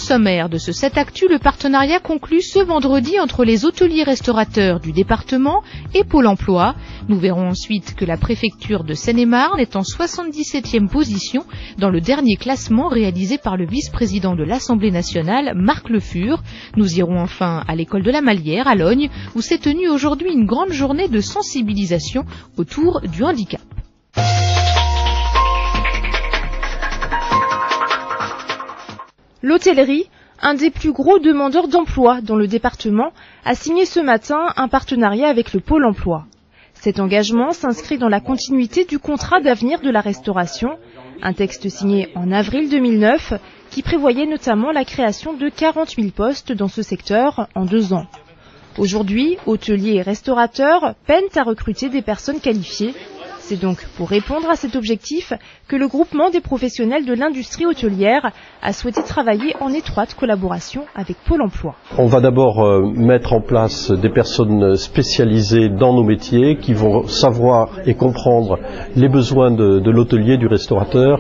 sommaire de ce 7 Actu, le partenariat conclu ce vendredi entre les hôteliers restaurateurs du département et Pôle emploi. Nous verrons ensuite que la préfecture de Seine-et-Marne est en 77e position dans le dernier classement réalisé par le vice-président de l'Assemblée nationale, Marc Le Fur. Nous irons enfin à l'école de la Malière, à Logne, où s'est tenue aujourd'hui une grande journée de sensibilisation autour du handicap. L'hôtellerie, un des plus gros demandeurs d'emploi dans le département, a signé ce matin un partenariat avec le Pôle emploi. Cet engagement s'inscrit dans la continuité du contrat d'avenir de la restauration, un texte signé en avril 2009 qui prévoyait notamment la création de 40 000 postes dans ce secteur en 2 ans. Aujourd'hui, hôteliers et restaurateurs peinent à recruter des personnes qualifiées. C'est donc pour répondre à cet objectif que le groupement des professionnels de l'industrie hôtelière a souhaité travailler en étroite collaboration avec Pôle emploi. On va d'abord mettre en place des personnes spécialisées dans nos métiers qui vont savoir et comprendre les besoins de l'hôtelier, du restaurateur.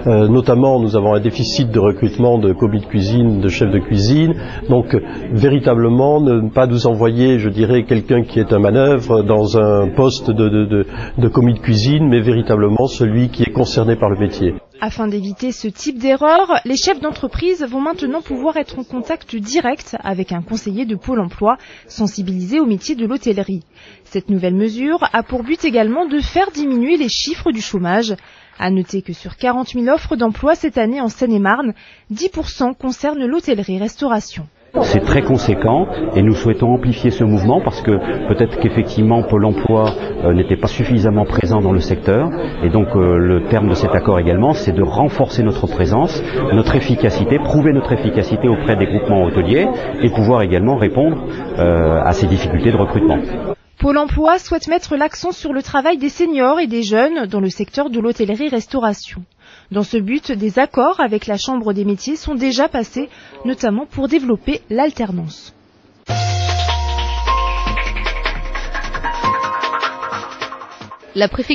Notamment, nous avons un déficit de recrutement de commis de cuisine, de chefs de cuisine. Donc, véritablement, ne pas nous envoyer, je dirais, quelqu'un qui est un manœuvre dans un poste de commis de cuisine, mais véritablement celui qui est concerné par le métier. Afin d'éviter ce type d'erreur, les chefs d'entreprise vont maintenant pouvoir être en contact direct avec un conseiller de Pôle emploi sensibilisé au métier de l'hôtellerie. Cette nouvelle mesure a pour but également de faire diminuer les chiffres du chômage. À noter que sur 40 000 offres d'emploi cette année en Seine-et-Marne, 10% concernent l'hôtellerie-restauration. C'est très conséquent et nous souhaitons amplifier ce mouvement parce que peut-être qu'effectivement Pôle emploi n'était pas suffisamment présent dans le secteur et donc le terme de cet accord également c'est de renforcer notre présence, notre efficacité, prouver notre efficacité auprès des groupements hôteliers et pouvoir également répondre à ces difficultés de recrutement. Pôle emploi souhaite mettre l'accent sur le travail des seniors et des jeunes dans le secteur de l'hôtellerie-restauration. Dans ce but, des accords avec la Chambre des métiers sont déjà passés, notamment pour développer l'alternance. La préfecture